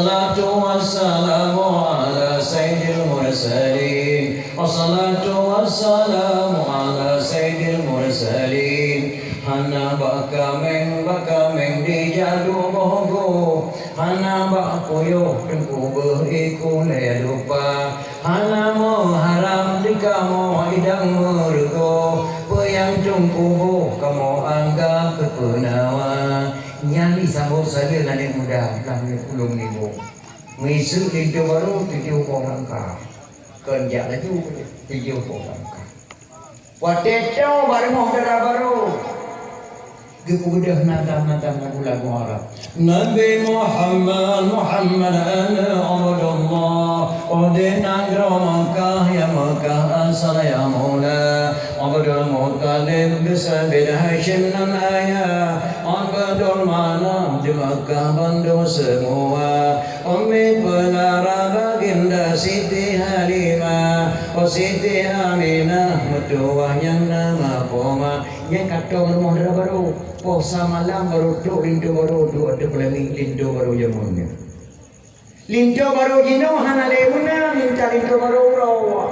wassalatu wassalamu ala sayyidil mursalin, wassalatu wassalamu ala sayyidil mursalin. Hana bakameng di jadu bohgo, hana bakoyo tengku beriku le lupa, hana mo haram di kamu idang mergo, peyang tungku kamu anggap kepenawa. Nyali sambut saja nani muda kami ulung nibu. Misu itu baru 7 langkah, kerja lagi 7 langkah. Wateco baru mau baru. Kemudian nada-nada lagu Arab. Nabi Muhammad ana Abdullah, Odina Gramaka ya Makkah asal ya Maula, Abdul Muttalib bisabil Hashim nan ayah, Abdul Manaf di Makkah bandu semua, Ummi Belara baginda Siti Halimah, Siti Aminah mertua yang nama Qoma, yang kata rumah baru. Puasa malam baru duk lindu baru duk ada pelami lindu baru jamunya. Lindu baru jino hana lemuna minta lindu baru rawa.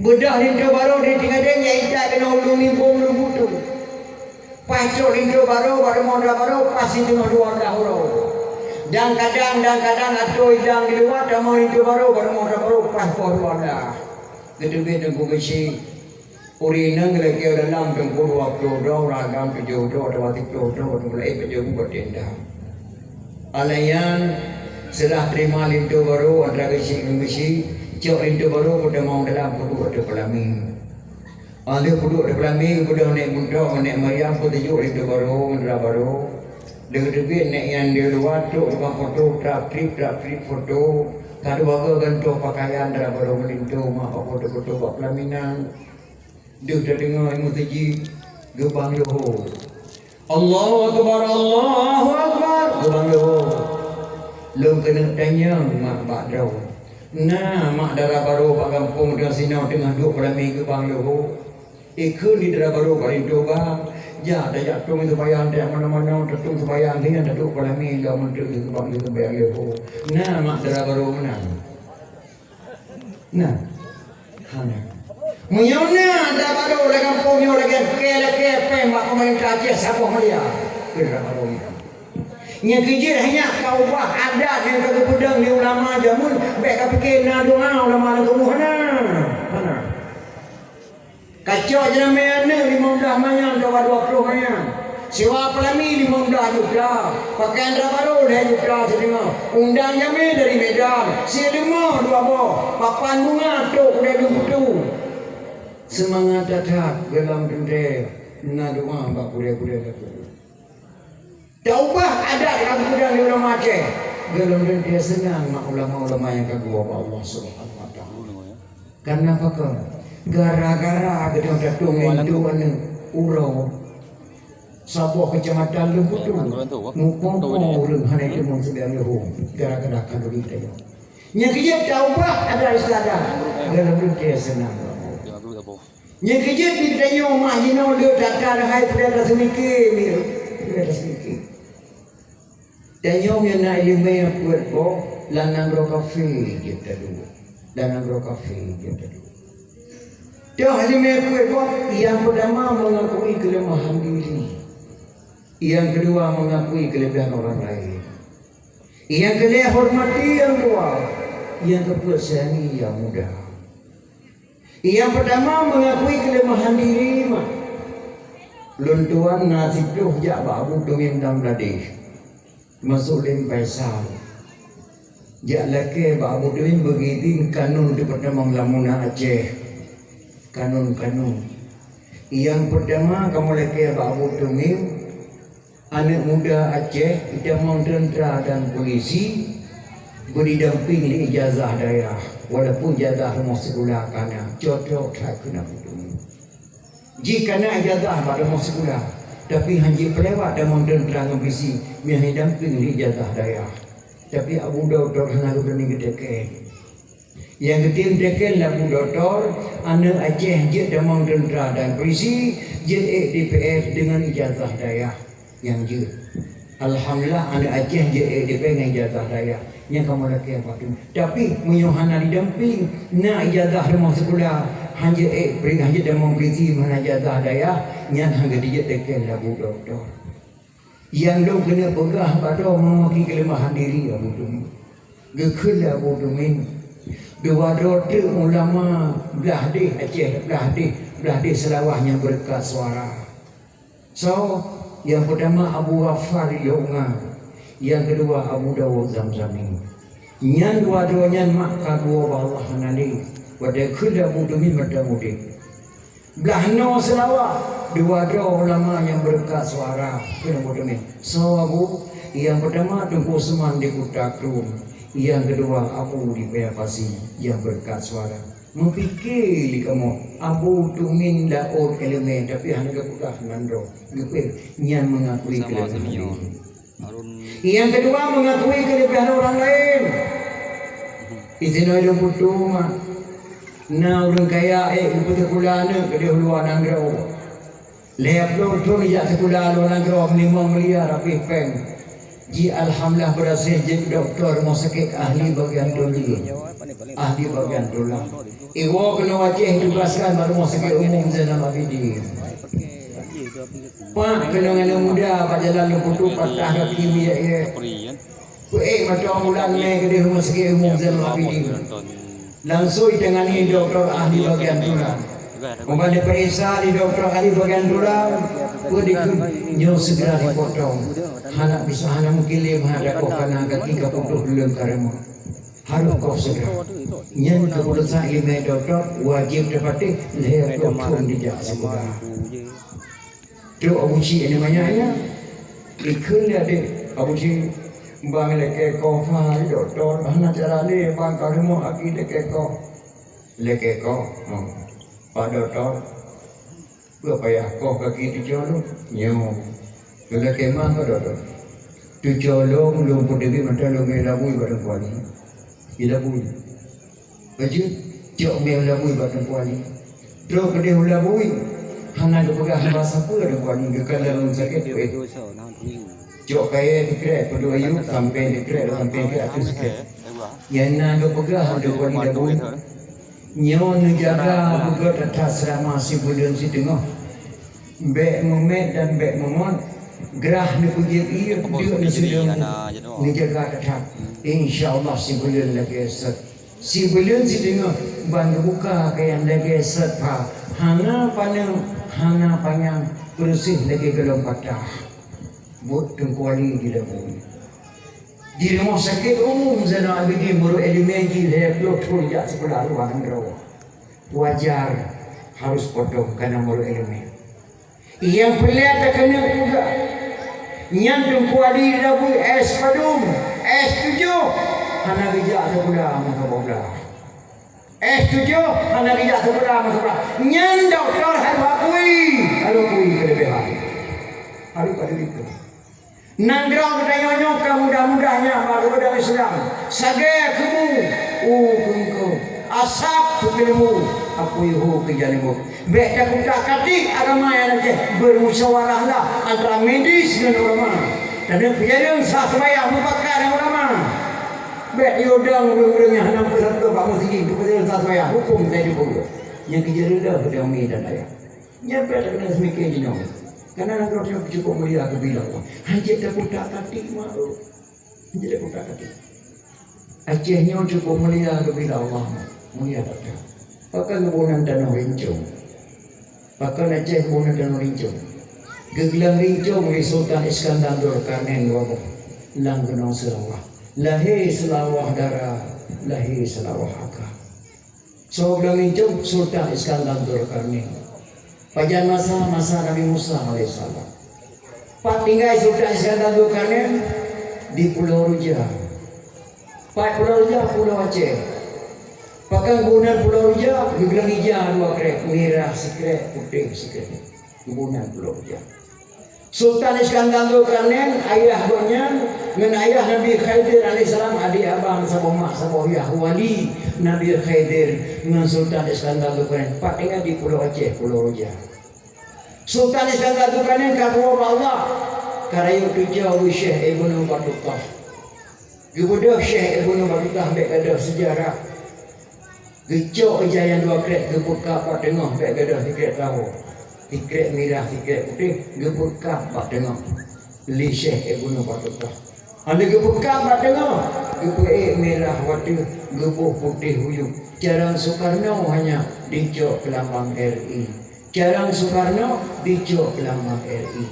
Budak lindu baru di tinggal dia ita kena ulungi bom lumbutu. Pacu lindu baru modal baru pasti dengan 2 tahun. Dan kadang atau idang di luar dah mau lindu baru modal baru pas baru ada. Gede-gede bukisi. Urina ngelaki dalam tempur waktu dah ragam pejodoh atau waktu pejodoh mulai pejodoh bertindak. Alayan setelah terima lintu baru antara kesi cok lintu baru pada mau dalam puduk ada pelami. Ada puduk ada pelami pada naik muda naik Maryam pada cok lintu baru antara baru. Dekat-dekat naik yang di luar tu bukan foto trip foto. Kadu baga gantung pakaian antara baru melintu mak foto-foto buat pelaminan. Dia dah dengar mutaji gebang lohor. Allahu Akbar, Allahu Akbar. Gebang lohor. Lom kena tanya mak badrau. Nah, mak darah baru pak kampung dah sinau tengah duk pelami gebang lohor. Ikut di darah baru paling doba. Ja, dah jatuh itu bayang dia mana-mana tertung bayang dia dah duk pelami dah mentuk gebang itu bayang lohor. Nah, mak darah baru menang. Nah, hana. Menyona ada baru lagi kampungnya lagi ke mak pemerintah Aceh siapa dia? Kira baru ni. Nya kerja hanya kau bah ada yang kau pedang di ulama jamun, baik kau fikir nak doa ulama nak mana? Mana? Kacau je nama ni 15 mayang, 20 mayang. Sewa pelami 15 juta, pakaian baru 2 juta setengah. Undang jamin dari Medan, selima 2 boh, papan bunga tu udah 20. Semangat datang dalam dunia nak doa bak kuda-kuda tu. Taubah ada dalam kuda di ulama Aceh. Dalam dunia senang mak ulama-ulama yang kagum Allah Subhanahu Wa Taala. Kenapa kau? Gara-gara kita datung itu kan urau. Sabuah kecamatan Lembutu. Mukong orang hanya itu mengsebiang lohong. Gara-gara kalau kita. Yang kita taubah ada istilah dalam dunia senang. Yang kerja di tanya mak jino dia datang hai pada semikir ni. Pada semikir. Tanya yang nak ilmu yang kuat ko lanang ro kafe kita dulu. Lanang ro kafe kita dulu. Dia ilmu yang kuat ko yang pertama mengakui kelemahan diri. Yang kedua mengakui kelebihan orang lain. Yang ketiga hormati yang tua. Yang keempat sayangi yang muda. Yang pertama mengakui kelemahan diri mak. Luntuan nasib tu jak babu domin dam ladih. Masuk lim Faisal. Jak laki babu domin begitu kanun di pertama lamuna Aceh. Kanun. Yang pertama kamu laki babu domin anak muda Aceh kita mau tentera dan polisi beri damping di ijazah daerah. Walaupun ijazah rumah sekolah kana cocok tak kena putus. Jika nak ijazah pada rumah sekolah, tapi hanya pelewat dan mengden terang bisi, mian damping di ijazah daerah. Tapi Abu Doktor sana berani gedeken. Yang ketim deken Abu Doktor, anak Aceh je dan mengden terang dan polisi, je DPS dengan ijazah daerah yang je. Alhamdulillah anak Aceh je dia pengen ijazah daya. Yang kamu laki apa tu. Tapi menyuhana didamping nak ijazah rumah sekolah. Hanya beri hanya demam berisi mana ijazah daya. Yang hanya dia tekan lagu doktor. Yang dong kena pegah pada memaki kelemahan diri Abu Tumin. Gekul Abu Tumin. Dua doktor ulama belah di Aceh belah di Sarawak yang berkat suara. So yang pertama Abu Wafar Yonga, yang kedua Abu Dawud Zamzami. Yang dua-duanya mak kadua Allah nanti. Pada kuda Abu Tumin berdamudik. Belah no Sarawak, dua-dua ulama yang berkat suara kuda Abu Tumin. So Abu, yang pertama Tungku Seman di Kutakrum, yang kedua Abu di Payapasi yang berkat suara. Memfikir di kamu Abu Tumin daur elemen tapi hanya kepudah nandro gepir yang mengakui kelebihan diri. Yang kedua mengakui kelebihan orang lain. Izin oleh putuma. Na orang kaya ibu sekolah ke dia luar nandro. Lep lo tu ya sekolah luar nandro 5 miliar tapi peng. Ji alhamdulillah berhasil jadi doktor rumah sakit ahli bagian tuli. Ahli bagian tulang. Iwo kena wajib tugaskan baru rumah sakit umum Zainal Abidin. Pak kena ngana muda pak jalan luputu patah kaki dia ye. Macam bulan ni ke dia rumah sakit umum Zainal Abidin. Langsung ditangani doktor ahli bagian tulang. Kembali periksa di doktor ahli bagian tulang, dia segera dipotong. Anak bisa anak mungkin ada kau kena kaki kapuk belum karemu. Harus kau segera. Yang keputusan ilmu doktor wajib dapati leher doktor dijak segera. Tu Abu Cik ini banyaknya. Ikut dia dek Abu Cik bang leke kau faham doktor. Mana cara ni bang karemu aki leke kau. Pak doktor, berapa ya kau kaki dicolong? Nyo, kalau kemah kau doktor, dicolong belum pun dewi macam lo melabui badan kuali, ilabui, baju jauh melabui badan kuali, terus kedai melabui, hana kepegang bahasa apa badan kuali, kekal dalam sakit tu, jauh kaya dikret, perlu ayu sampai dikret sampai ke atas dikret, yang nak kepegang badan kuali labui. Nyon jaga buka atas ramah si bulan si tengah. Bek memet dan bek memon gerah ni puji dia ni sudah ni jaga tetap. InsyaAllah si bulan lagi set. Si bulan si tengah bantu buka kayak lagi set pa. Hana panjang bersih lagi gelom patah. Buat tengkuali di dalam. Di rumah sakit umum Zainal Abidin baru elemen leher doktor jak sekolah luar negara. Wajar harus potong karena baru elemen. Yang pelik kena juga. Yang tengkuali rabu es padum, es 7 hana bijak sekolah masa bola. Es 7 hana bijak sekolah masa bola. Yang doktor harus akui kelebihan. Harus pada itu. Nandraw kita nyonyok mudah-mudahnya baru dalam Islam. Sage kamu, kengko asap kepilmu, aku ihu kejalimu. Beda kita kati agama yang nanti bermusyawarahlah antara medis dan ulama. Dan biarkan sasmaya mubakar dan ulama. Beda yodang urang-urangnya hanam persatu bangun sini kepada sasmaya hukum saya dibuat. Yang kejalan dah kami dan ayah. Yang beda kena semikian jenong. Karena nak orang cukup mulia aku bilang, hanya tak putar kaki malu, hanya tak putar kaki. Acehnya cukup mulia aku bilang Allah mulia tak. Pakai kebunan danau rincung, pakai Aceh kebunan danau rincung. Gegelang rincung oleh Sultan Iskandar Durkanen wabah, langgenong Sarawak, lahir Sarawak darah, lahir Sarawak akal. So gegelang rincung Sultan Iskandar Durkanen. Pada masa Nabi Musa alaihissalam. Pak tinggal Sultan Iskandar Durkanen di Pulau Ruja. Pak Pulau Ruja, Pulau Aceh. Pakai gunan Pulau Ruja, gegelang hijau 2 krek, merah sekrek, putih sekrek. Gunan Pulau Ruja. Sultan Iskandar Durkanen ayahnya dengan ayah Nabi Khidir alaihissalam adik abang sabah mak sabah wali Nabi Khidir dengan Sultan Iskandar Durkanen. Pak tinggal di Pulau Aceh, Pulau Ruja. Sultan Iskandar Durkanen kata Allah karaya tujau Syekh Ibnu Battutah. Gebudah Syekh Ibnu Battutah baik ada sejarah. Gecok jayan dua krek gebuka pak tengah baik ada sikit tahu. Sikit merah sikit putih gebuka pak tengah. Li Syekh Ibnu Battutah. Ada gebuka pak tengah. Gebuka merah waktu gebuh putih huyuk. Jarang Soekarno hanya dicok lambang RI. Jarang Soekarno dicok lambang RI.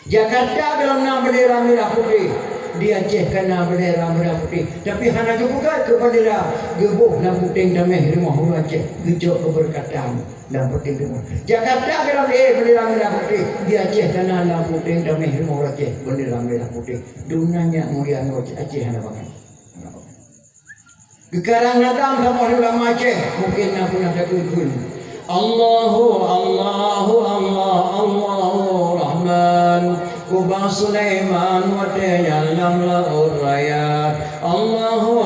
Jakarta dalam nama bendera merah putih. Di Aceh kena bendera merah putih. Tapi hanya gebuka ke bendera gebuh dan putih damai rumah orang Aceh. Gejok keberkatan dan putih rumah. Jakarta dalam bendera merah putih. Di Aceh kena lampu putih damai rumah orang Aceh. Bendera merah putih. Dunanya mulia Aceh hanya bangan. Sekarang datang sama ulama Aceh. Mungkin aku nak takut. Allahu Rahman Kubah Sulaiman Watayan Lamla Urraya Allahu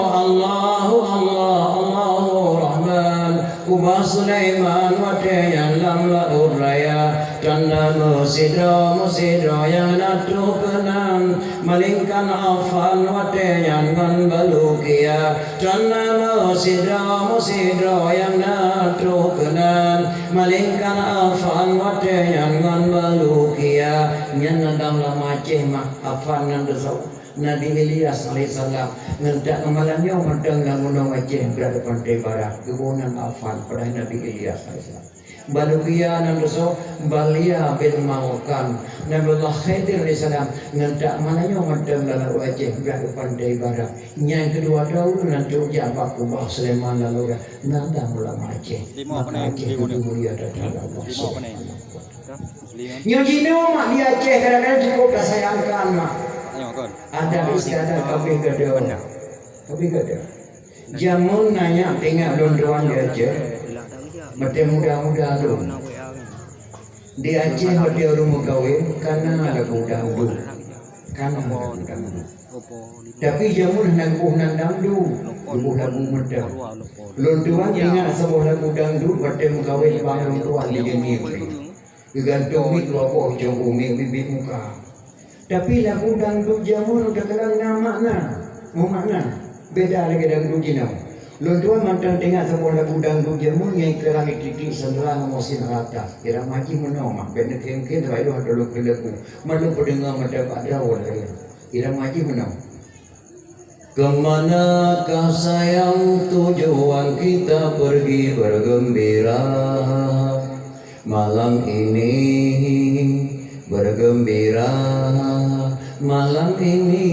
Rahman Kubah Sulaiman Watayan Lamla Urraya Tanda musidra yang natu kenam Malingkan afan Watayan Ngan balukia Tanda musidra yang natu kenam Malingkan afan Watayan Ngan balukia Nyan dalam Aceh mah afan nan desau Nabi Ilyas alaihissalam ngentak ngamalannya mentang dan undang Aceh berada pantai barat kebunan afan pada Nabi Ilyas alaihissalam Balukia nan desau Balia bin Maukan Nabiullah Khidir alaihissalam ngentak mananya mentang dalam Aceh berada pantai barat yang kedua dahulu nanti ujian waktu Bah Sulaiman lalu nanda ulama Aceh maka Aceh itu mulia dan Allah Yang Cina mak di Aceh kadang-kadang cukup dah sayangkan mak. Ada istiadat kabeh gede. Kabeh gede. Jamun nanya tengok dondoan di Aceh. Mati muda-muda tu. Di Aceh mati rumah kahwin karena ada muda-muda. Karena ada muda-muda. Tapi jamun nangkuh nandangdu. Ibu lagu muda. Lontuan ingat sebuah lagu dangdut mati kahwin bangun tuan di jenis. Digantung mik lopoh jauh mik bibit muka. Tapi lagu dangdut jamun udah kelang nama mau makna beda lagi dangdut jinau. Lontuan mantan tengah sebuah lagu dangdut jamun yang kelang titik senderang mosin rata. Kira maji menoma. Benda kengkeng rayu ada lagu. Malu pendengar mendapat daun lagi. Kira maji menoma. Kemanakah sayang tujuan kita pergi bergembira? Malam ini bergembira malam ini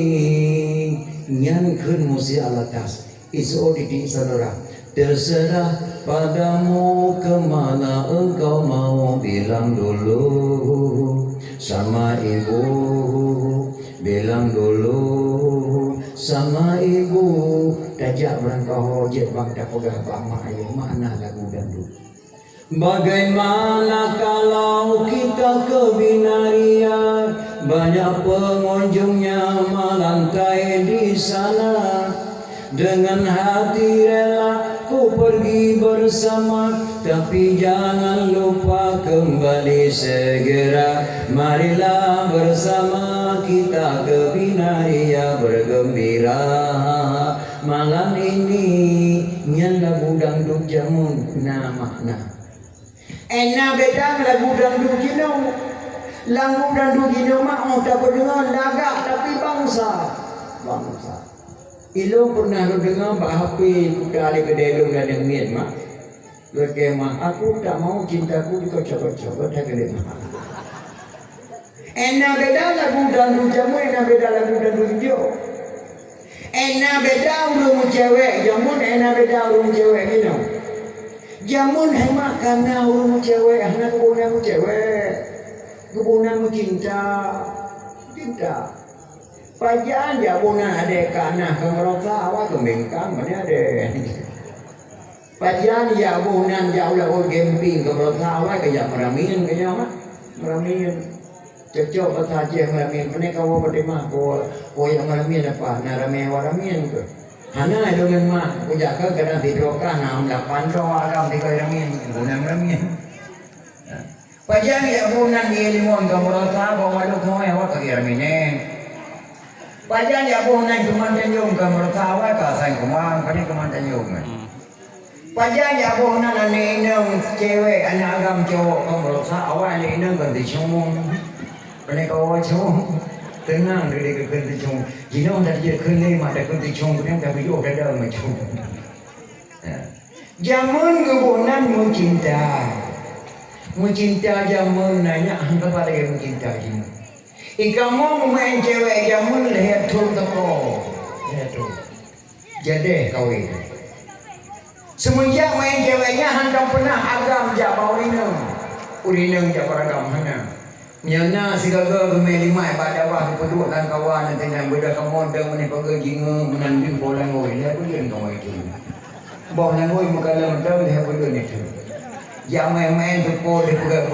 nyankeun musi alatas isu di saudara terserah padamu kemana engkau mau bilang dulu sama ibu bilang dulu sama ibu tajak berangkau hojek bang dapogah bama ayah mana lagu dangdut. Bagaimana kalau kita ke Binaria, banyak pengunjungnya melantai di sana. Dengan hati rela ku pergi bersama, tapi jangan lupa kembali segera. Marilah bersama kita ke Binaria bergembira. Malam ini nyan lagu dangdut jamun nama. Enak beda lagu dangdut jinau. Lagu dangdut jinau mah tak pendengar lagak tapi bangsa. Ilo pernah dengar bahapi kuda ali kededong dan yang mian mak. Lekemah aku tak mau cintaku dikocok-kocok tak kedeng. Enak beda lagu dangdut jamu, enak beda lagu dangdut hijau. Enak beda urung cewek jamun, enak beda urung cewek jinau. Jamun hemat karena urung cewek, anak kebunan cewek, kebunan cinta. Pajaan jamunan ada karena kemerota awak kembengkang mana ada. Pajaan jamunan jauh lah gemping kemerota awak kayak meramin kayak apa? Meramin. Cocok bahasa Aceh meramin. Mana kau berdemah kau yang meramin apa? Naramin waramin tu. Hana dengan mak puja ke kadang tidur kan 8 doa dalam 3 ramin guna ramin. Pajang ya bunan limon kamu rasa bawa lu kau yang awak kira mine. Pajang ya bunan cuma tanjung kamu rasa awak kasai kumang kani cuma tanjung. Pajang ya bunan ane inang cewek ane agam cowok kamu rasa awak ane inang ganti cumung. Ane kau cumung tenang dari ganti cumung. Jino dah dia kene mak dah ganti cumung kemudian dah video dah dah macam. Jamun kebunan mencinta jamun nanya apa lagi mencinta jamun. Ikamu main cewek jamun lihat tuh teko, lihat tuh. Jadi kawin. Semenjak main ceweknya hendak pernah agam jabau urineng jabau agam mana. Nyana si gagal gemeli mai pada wah peduk dan kawan nanti yang beda kamu dah menipaga jinga menanding bola ngoi lihat urin kamu itu. Bawa ngoi muka lam tahu lihat urin itu. Yang main-main tu pun dia pegang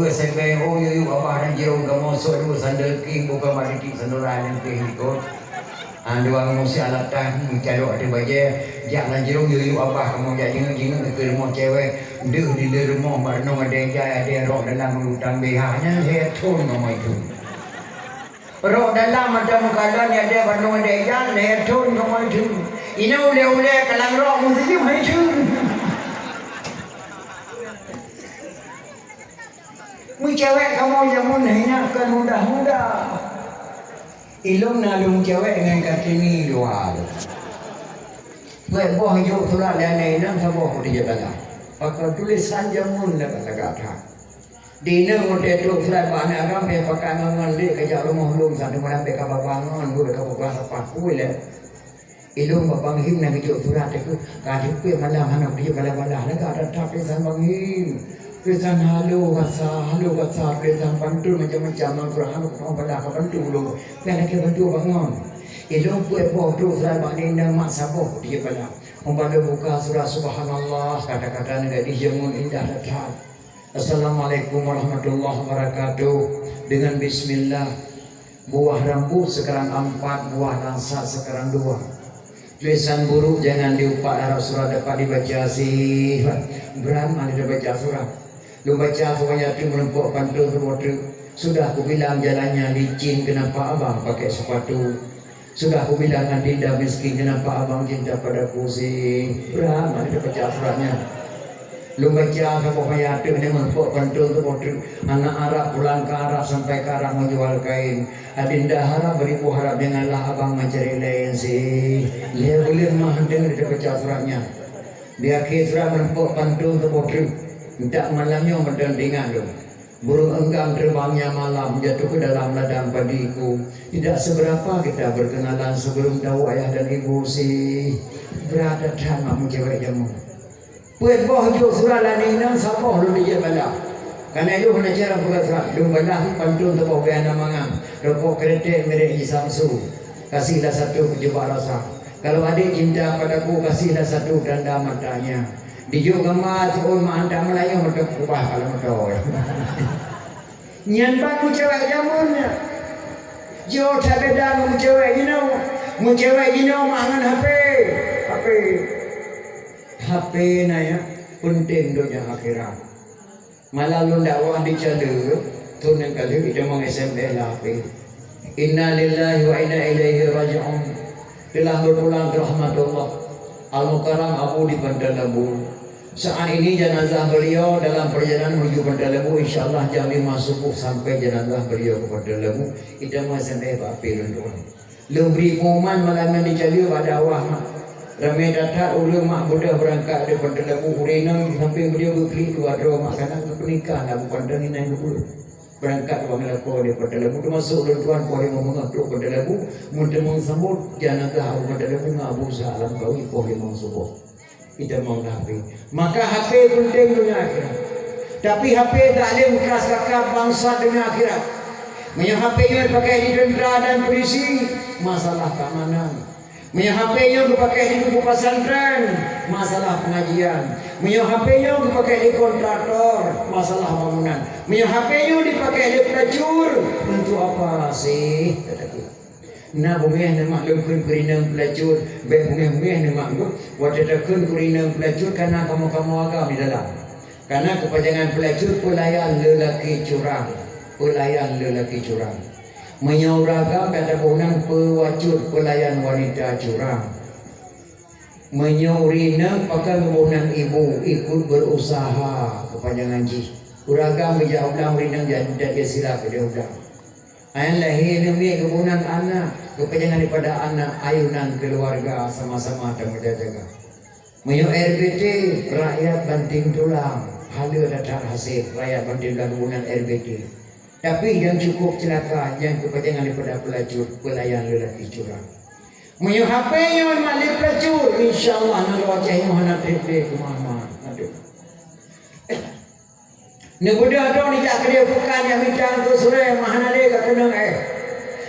sampai oh you apa dan jerung kamu suruh sandal king bukan mari king sandaran yang king itu. Dua kamu si alatan mencari ada baje jangan jerung you apa kamu jadi jingan ke rumah cewek deh di rumah barno ada ada roh dalam hutang behanya saya tun kamu itu. Roh dalam ada makalan ada barno ada yang saya tun kamu itu. Ini ule kalang roh mesti mai itu. Cewek kamu yang munahnya kan mudah-mudah. Ilung nalung cewek dengan katini luar. Buat boh hidup surat dan lain-lain saboh dia kata. Pakai tulisan jamun dapat kata. Dina muda tu surat mana agam dia pakai ngan dia kerja rumah lum satu malam dia kapal bangun dua kapal apa kuil. Ilung bapang him nak hidup surat itu kadip malam anak dia malam-malam nak ada tak tulisan bang him. Tulisan halo kasa tulisan pantul macam-macam Al-Quran orang pada pantul dulu kan nak bantu bangun ilmu buat tu surah baginda mak sabuh dia pada pada buka surah subhanallah kata-kata negara dijamun indah datang. Assalamualaikum warahmatullahi wabarakatuh. Dengan bismillah buah rambut sekarang 4 buah langsa sekarang 2. Tulisan buruk jangan diupak arah surah dapat dibaca sih beram ada baca surah. Lu baca semuanya tu melempuk pantul ke sudah aku bilang jalannya licin kenapa abang pakai sepatu. Sudah aku bilang Adinda miskin kenapa abang cinta padaku sih. Berapa ada baca suratnya. Lu baca semuanya tu ni melempuk pantul ke anak Arab pulang ke Arab sampai ke Arab menjual kain. Adinda harap beribu harap janganlah abang mencari lain sih. Lihat boleh mah dengar dia baca suratnya. Dia kisah melempuk pantul ke tak malamnya mendendingan tu. Burung enggam terbangnya malam jatuh ke dalam ladang padiku. Tidak seberapa kita berkenalan sebelum tahu ayah dan ibu sih. Berada drama cewek jamu. Puan boh jo surah lanina sapoh lu dia bala. Karena lu nak cara buka surat lu bala pantun tu bawa nama rokok kereta merek Samsu. Kasihlah satu kejebak rasa. Kalau adik cinta padaku kasihlah satu tanda matanya. Dijuk gambar seorang anda Melayu mereka kubah kalau mereka nyan baku cewek jamunnya jauh tak beda mu cewek mangan HP naya penting dunia akhirat malah lu dakwah dicada tu yang kali dia meng SMS HP inna lillahi wa inna ilaihi raji'un telah berpulang ke rahmatullah Al-Mukarram Abu di Bandar Labu. Saat ini jenazah beliau dalam perjalanan menuju Bandar Labu, insyaAllah jam 5 subuh sampai jenazah beliau ke Bandar Labu. Kita masih sampai papi dulu. Lebih pengumuman malam yang dicari pada awal. Ramai datang ulama mak budak berangkat dari Bandar Labu. Urinang sampai beliau berkeli dua makanan ke pernikahan Abu Bandar ini yang dulu. Berangkat ke Bangladesh dari Bandar Labu. Termasuk tuan boleh mengatur Bandar Labu. Mudah mengsambut jenazah Abu Bandar Labu dengan Abu Salam Kawi boleh mengsubuh. Kita mau HP. Maka HP penting dunia akhirat. Tapi HP tak boleh keras kakak bangsa dunia akhirat. Punya HP yang dipakai di tentera dan polisi, masalah keamanan. Punya HP yang dipakai di buku pesantren, masalah pengajian. Punya HP yang dipakai di kontraktor, masalah bangunan. Punya HP yang dipakai di pelacur, untuk apa sih? Nah, bumeh ni maklum kun kurinang pelacur, bumeh ni maklum. Waktu tak kun kurinang pelacur karena kamu agam di dalam. Karena kepanjangan pelacur pelayan lelaki curang. Pelayan lelaki curang. Menyauragam kata bonan pewacur pelayan wanita curang. Menyaurina pakai bonan ibu ikut berusaha kepanjangan ji. Uragam menjawab dalam rinang jadi silap dia udah. Ayan lahir demi kebunan anak kepanjangan daripada anak ayunan keluarga sama-sama dan menjaga. Menyo RBT rakyat banting tulang. Hala datang hasil rakyat banting tulang kebunan RBT. Tapi yang cukup celaka yang kepanjangan daripada pelacur pelayan lelaki curang. Menyo HP yang malik pelacur insya-Allah nak wajah yang hendak triple ke mama. Aduh. Nebuda dong ni jak dia bukan yang minta tu sore mahanale ka kenang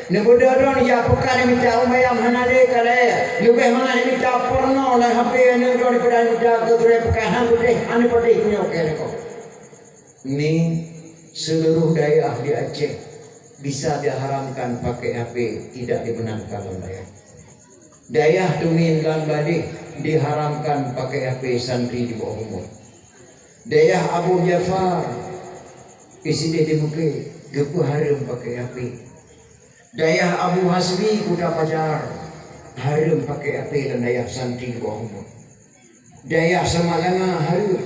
Nebuda dong ni jak bukan yang minta umayam hanale ka le. Lebih mana ni minta porno lah HP ni dong pada minta tu sore bukan han putih ane putih punya okey ko. Ni seluruh daerah di Aceh bisa diharamkan pakai HP, tidak dibenarkan dalam daerah. Daerah Tumin dan Badih diharamkan pakai HP santri di bawah umur. Daerah Abu Jafar isi di muka gepu haram pakai HP. Daerah Abu Hasbi Kuta Pajar haram pakai HP dan daerah santri di bawah umur. Daerah Samalanga haram.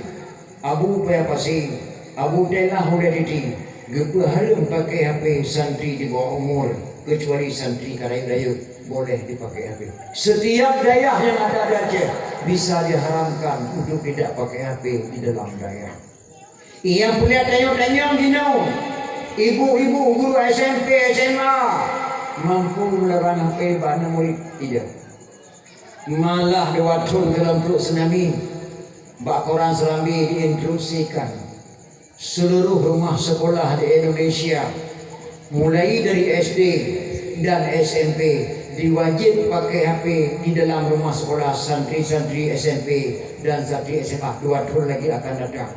Abu Payapasi Abu Telah Hudaditi gepu haram pakai HP santri di bawah umur kecuali santri Karayu boleh dipakai HP. Setiap daerah yang ada di Aceh bisa diharamkan untuk tidak pakai HP di dalam daerah. Ia punya tanya-tanya gino. Ibu-ibu guru SMP, SMA mampu melarang HP bana murid tidak. Malah diwatun dalam perut tsunami. Bak Quran Serambi diinstruksikan seluruh rumah sekolah di Indonesia mulai dari SD dan SMP diwajib pakai HP di dalam rumah sekolah santri-santri SMP dan santri SMA. 2 tahun lagi akan datang.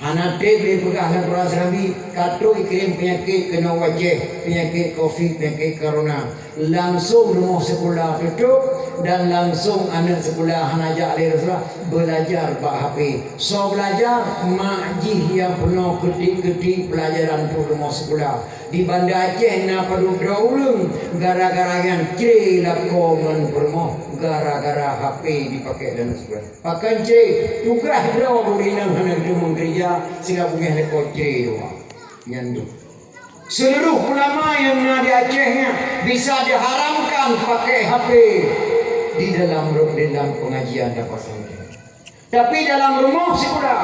Hanate boleh pegah dalam Quran Serambi katu ikirim penyakit kena wajah, penyakit COVID, penyakit corona. Langsung rumah sekolah tutup dan langsung anak sekolah hanajak alih Rasulullah belajar pak HP. So belajar makjih yang penuh ketik-ketik pelajaran tu rumah sekolah. Di Banda Aceh na padu draulung gara-gara yang cilak komen permoh gara-gara HP dipakai dalam sekolah. Pakai C tugas draw burinang hana gedung gereja sehingga punya lekor C doa. Nyandu. Seluruh ulama yang di Acehnya bisa diharamkan pakai HP di dalam pengajian dan pesantren. Tapi dalam rumah sekolah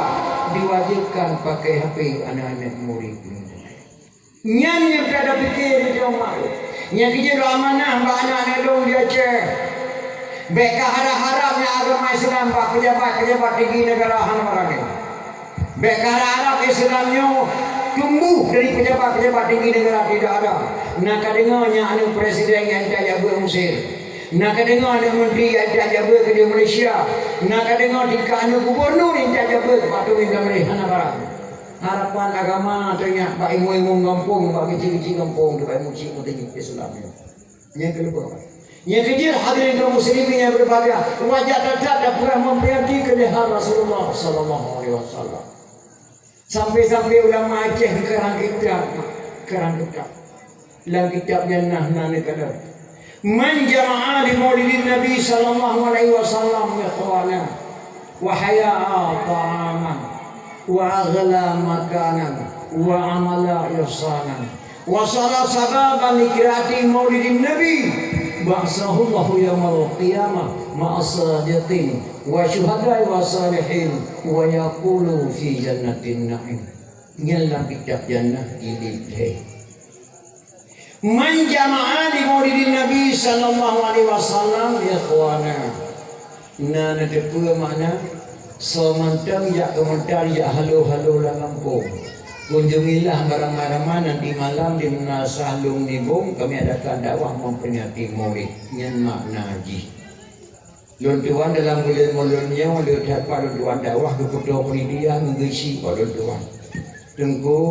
diwajibkan pakai HP anak-anak murid. Nyan yang pada fikir di rumah. Yang kerja amanah anak-anak dong di Aceh. Beka harap-harapnya agama Islam pak pejabat-pejabat tinggi negara han ini. Beka harap Islamnya tumbuh dari pejabat-pejabat tinggi negara tidak ada. Nak dengarnya anu presiden yang tak jaga Mesir. Nak dengar ada menteri yang tak jaga ke Malaysia. Nak dengar di anu gubernur yang tak jaga ke Batu Bintang Malaysia Barat. Harapan agama ternyata pak imu-imu kampung, pak kecil-kecil kampung, pak imu cik tinggi Islam. Yang kedua, yang kecil hadirin kaum muslimin yang berbahagia, wajah tetap dan pernah memperhati kelebihan Rasulullah Sallallahu Alaihi Wasallam. Sampai-sampai ulama Aceh kerang kitab dalam kitab Jannah nana kadar man jama'a li maulidin Nabi Sallallahu Alaihi Wasallam ya khawana wa haya'a ta'aman wa aghla makanan wa amala ihsanan wa sala sababan likirati maulidin Nabi ba'sahullahu yawmal qiyamah ma'asadiqin wa syuhadai wa salihin wa yaqulu fi jannatin na'im. Dalam kitab Jannah ililih man jama'a li maulidin Nabi Sallallahu Alaihi Wasallam ya ikhwana nana depa makna semantang ya komentar ya halo-halo lah kampung. Kunjungilah barang-barang nanti malam di Menasalung Nibung kami adakan dakwah memperingati Maulid yang makna haji. Luntuan dalam bulan-bulannya oleh dapat luntuan dakwah kepada pendidikan mengisi pada luntuan. Tengku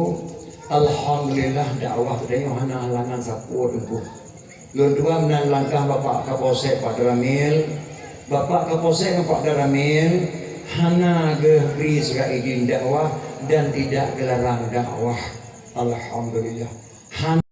alhamdulillah dakwah tanya hana halangan sapu tengku. Luntuan menan langkah Bapak Kapolsek Pak Daramil, Bapak Kapolsek Pak Daramil Hana gebri sudah izin dakwah dan tidak gelarang dakwah. Alhamdulillah.